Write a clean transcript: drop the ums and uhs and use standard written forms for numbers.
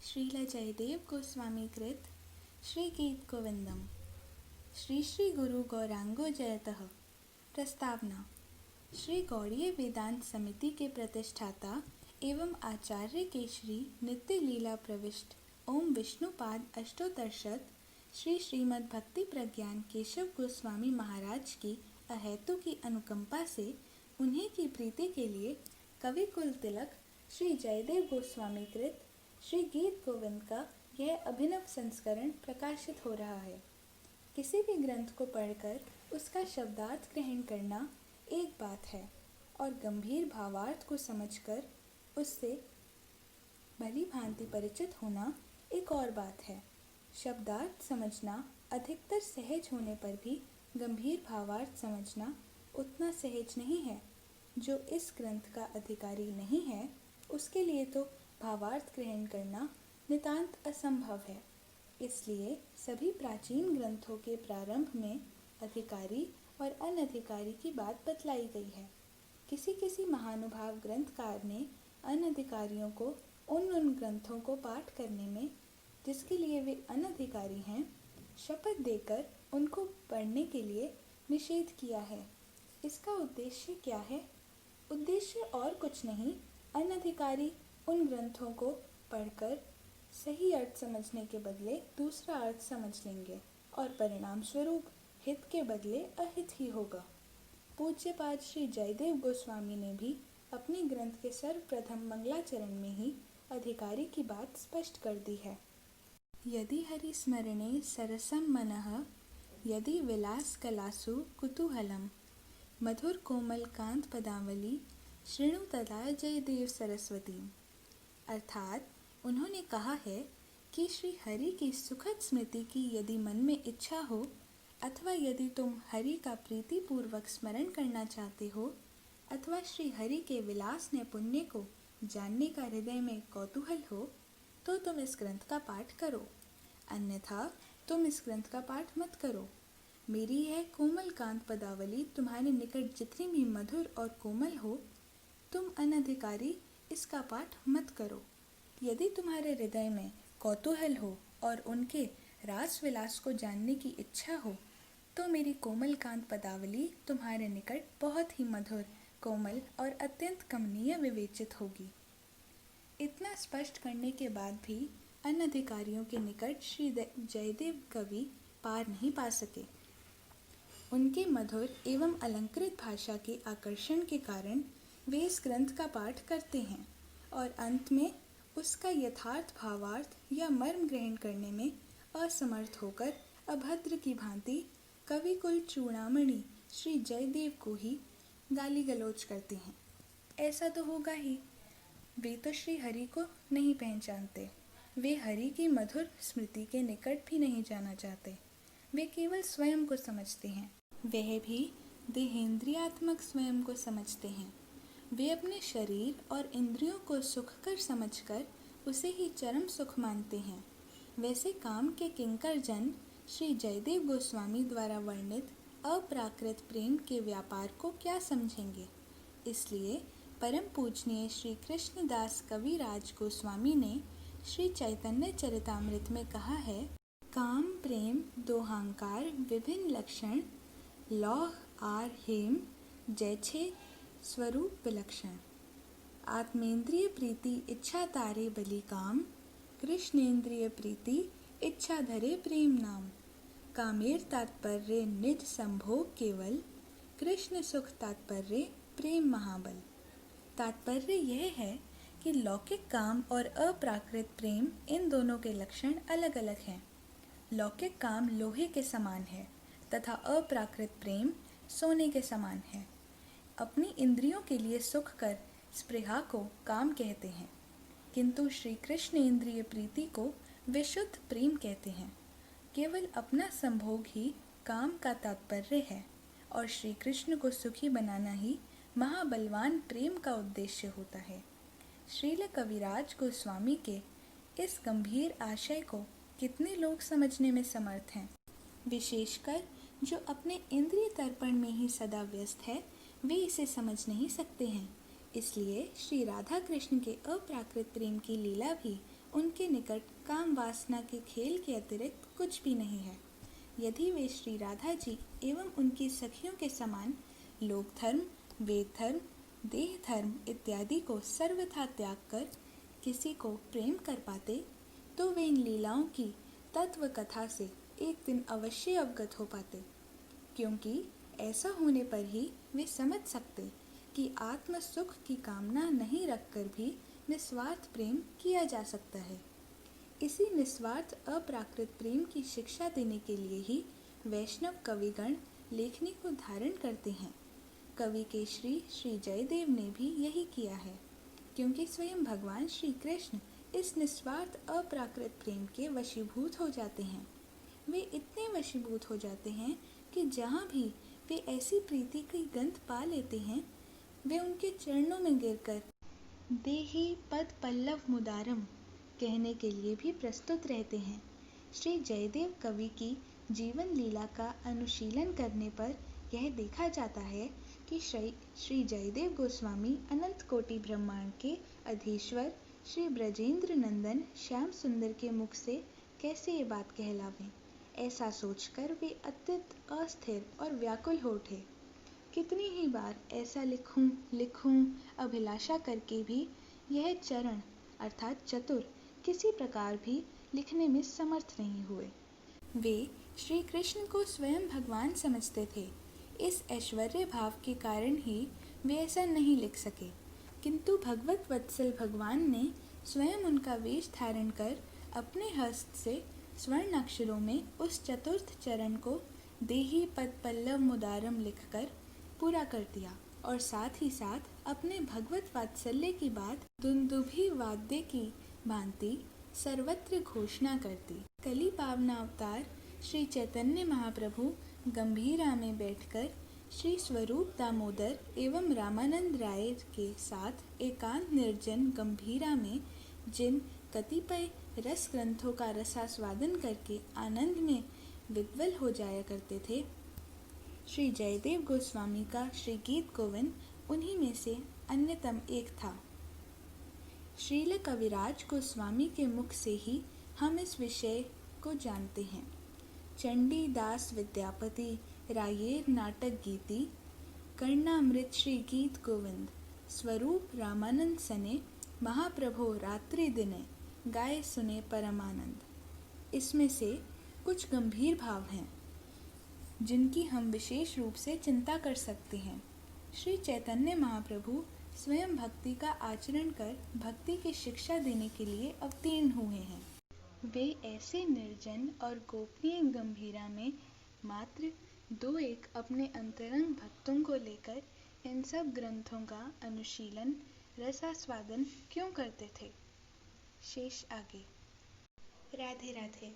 श्रील जयदेव गोस्वामी कृत श्री गीत गोविंदम श्री श्री गुरु गौरांगो जयतः। प्रस्तावना। श्री गौड़ीय वेदांत समिति के प्रतिष्ठाता एवं आचार्य केशरी नित्य लीला प्रविष्ट ओम विष्णुपाद अष्टोत्तरशत श्री श्रीमद् भक्ति प्रज्ञान केशव गोस्वामी महाराज की अहेतु की अनुकंपा से उन्हीं की प्रीति के लिए कवि कुल तिलक श्री जयदेव गोस्वामी कृत श्री गीत गोविंद का यह अभिनव संस्करण प्रकाशित हो रहा है। किसी भी ग्रंथ को पढ़कर उसका शब्दार्थ ग्रहण करना एक बात है और गंभीर भावार्थ को समझकर उससे भली भांति परिचित होना एक और बात है। शब्दार्थ समझना अधिकतर सहज होने पर भी गंभीर भावार्थ समझना उतना सहज नहीं है। जो इस ग्रंथ का अधिकारी नहीं है उसके लिए तो भावार्थ ग्रहण करना नितांत असंभव है। इसलिए सभी प्राचीन ग्रंथों के प्रारंभ में अधिकारी और अनधिकारी की बात बतलाई गई है। किसी किसी महानुभाव ग्रंथकार ने अनधिकारियों को उन ग्रंथों को पाठ करने में जिसके लिए वे अनधिकारी हैं शपथ देकर उनको पढ़ने के लिए निषेध किया है। इसका उद्देश्य क्या है? उद्देश्य और कुछ नहीं, अनधिकारी उन ग्रंथों को पढ़कर सही अर्थ समझने के बदले दूसरा अर्थ समझ लेंगे और परिणाम स्वरूप हित के बदले अहित ही होगा। पूज्यपाद श्री जयदेव गोस्वामी ने भी अपने ग्रंथ के सर्वप्रथम मंगलाचरण में ही अधिकारी की बात स्पष्ट कर दी है। यदि हरिस्मरणे सरसम मनः यदि विलास कलासु कुतूहलम मधुर कोमल कांत पदावली श्रृणु तदा जयदेव सरस्वती। अर्थात उन्होंने कहा है कि श्री हरि की सुखद स्मृति की यदि मन में इच्छा हो अथवा यदि तुम हरि का प्रीतिपूर्वक स्मरण करना चाहते हो अथवा श्री हरि के विलास ने पुण्य को जानने का हृदय में कौतूहल हो तो तुम इस ग्रंथ का पाठ करो, अन्यथा तुम इस ग्रंथ का पाठ मत करो। मेरी यह कोमल कांत पदावली तुम्हारे निकट जितनी भी मधुर और कोमल हो, तुम अनधिकारी इसका पाठ मत करो। यदि तुम्हारे हृदय में कौतूहल हो और उनके रास विलास को जानने की इच्छा हो तो मेरी कोमल कांत पदावली तुम्हारे निकट बहुत ही मधुर, कोमल और अत्यंत कमनीय विवेचित होगी। इतना स्पष्ट करने के बाद भी अनधिकारियों के निकट श्री जयदेव कवि पार नहीं पा सके। उनके मधुर एवं अलंकृत भाषा के आकर्षण के कारण वे इस ग्रंथ का पाठ करते हैं और अंत में उसका यथार्थ भावार्थ या मर्म ग्रहण करने में असमर्थ होकर अभद्र की भांति कवि कुल चूड़ामणि श्री जयदेव को ही गाली गलौज करते हैं। ऐसा तो होगा ही। वे तो श्री हरि को नहीं पहचानते, वे हरि की मधुर स्मृति के निकट भी नहीं जाना चाहते। वे केवल स्वयं को समझते हैं, वह भी देहेंद्रियात्मक स्वयं को समझते हैं। वे अपने शरीर और इंद्रियों को सुखकर समझकर उसे ही चरम सुख मानते हैं। वैसे काम के किंकर जन श्री जयदेव गोस्वामी द्वारा वर्णित अप्राकृत प्रेम के व्यापार को क्या समझेंगे? इसलिए परम पूजनीय श्री कृष्णदास कविराज गोस्वामी ने श्री चैतन्य चरितामृत में कहा है, काम प्रेम दोहांकार विभिन्न लक्षण लौह आर हेम जैछे स्वरूप विलक्षण। आत्मेंद्रिय प्रीति इच्छा तारे बलि काम कृष्णेंद्रिय प्रीति इच्छा धरे प्रेम नाम। कामेर तात्पर्य निज संभोग केवल कृष्ण सुख तात्पर्य प्रेम महाबल। तात्पर्य यह है कि लौकिक काम और अप्राकृत प्रेम इन दोनों के लक्षण अलग अलग हैं। लौकिक काम लोहे के समान है तथा अप्राकृत प्रेम सोने के समान है। अपनी इंद्रियों के लिए सुख कर स्पृहा को काम कहते हैं, किंतु श्री कृष्ण इंद्रिय प्रीति को विशुद्ध प्रेम कहते हैं। केवल अपना संभोग ही काम का तात्पर्य है और श्री कृष्ण को सुखी बनाना ही महाबलवान प्रेम का उद्देश्य होता है। श्रील कविराज गोस्वामी के इस गंभीर आशय को कितने लोग समझने में समर्थ हैं? विशेषकर जो अपने इंद्रिय तर्पण में ही सदा व्यस्त है, वे इसे समझ नहीं सकते हैं। इसलिए श्री राधा कृष्ण के अप्राकृत प्रेम की लीला भी उनके निकट काम वासना के खेल के अतिरिक्त कुछ भी नहीं है। यदि वे श्री राधा जी एवं उनकी सखियों के समान लोक धर्म, वेद धर्म, देह धर्म इत्यादि को सर्वथा त्याग कर किसी को प्रेम कर पाते, तो वे इन लीलाओं की तत्व कथा से एक दिन अवश्य अवगत हो पाते, क्योंकि ऐसा होने पर ही वे समझ सकते कि आत्म सुख की कामना नहीं रखकर भी निस्वार्थ प्रेम किया जा सकता है। इसी निस्वार्थ अप्राकृत प्रेम की शिक्षा देने के लिए ही वैष्णव कविगण लेखनी को धारण करते हैं। कवि केशरी श्री जयदेव ने भी यही किया है, क्योंकि स्वयं भगवान श्री कृष्ण इस निस्वार्थ अप्राकृत प्रेम के वशीभूत हो जाते हैं। वे इतने वशीभूत हो जाते हैं कि जहाँ भी वे ऐसी प्रीति की गंध पा लेते हैं, वे उनके चरणों में गिरकर देहि पद पल्लव मुदारम कहने के लिए भी प्रस्तुत रहते हैं। श्री जयदेव कवि की जीवन लीला का अनुशीलन करने पर यह देखा जाता है कि श्री जयदेव गोस्वामी अनंत कोटि ब्रह्मांड के अधीश्वर श्री ब्रजेंद्र नंदन श्याम सुंदर के मुख से कैसे ये बात कहलावें, ऐसा सोचकर वे अत्यंत अस्थिर और व्याकुल हो उठे। कितनी ही बार ऐसा लिखूं अभिलाषा करके भी यह चरण अर्थात चतुर किसी प्रकार भी लिखने में समर्थ नहीं हुए। वे श्री कृष्ण को स्वयं भगवान समझते थे। इस ऐश्वर्य भाव के कारण ही वे ऐसा नहीं लिख सके, किंतु भगवत वत्सल भगवान ने स्वयं उनका वेश धारण कर अपने हस्त से स्वर्ण अक्षरों में उस चतुर्थ चरण को देहि पद पल्लव मुदारम लिखकर पूरा कर दिया और साथ ही साथ अपने भगवत वात्सल्य की बात दुंदुभि वाद्य की भांति सर्वत्र घोषणा कर दी। कली पावना अवतार श्री चैतन्य महाप्रभु गंभीरा में बैठकर श्री स्वरूप दामोदर एवं रामानंद राय के साथ एकांत निर्जन गंभीरा में जिन कतिपय रस ग्रंथों का रसास्वादन करके आनंद में विह्वल हो जाया करते थे, श्री जयदेव गोस्वामी का श्री गीत गोविंद उन्हीं में से अन्यतम एक था। श्रील कविराज गोस्वामी के मुख से ही हम इस विषय को जानते हैं। चंडी दास विद्यापति रायेर नाटक गीति कर्णामृत श्री गीत गोविंद स्वरूप रामानंद सने महाप्रभो रात्रि दिने गाए सुने परमानंद। इसमें से कुछ गंभीर भाव हैं जिनकी हम विशेष रूप से चिंता कर सकते हैं। श्री चैतन्य महाप्रभु स्वयं भक्ति का आचरण कर भक्ति की शिक्षा देने के लिए अवतीर्ण हुए हैं। वे ऐसे निर्जन और गोपनीय गंभीरा में मात्र 2-1 अपने अंतरंग भक्तों को लेकर इन सब ग्रंथों का अनुशीलन रसास्वादन क्यों करते थे? शेष आगे। राधे राधे।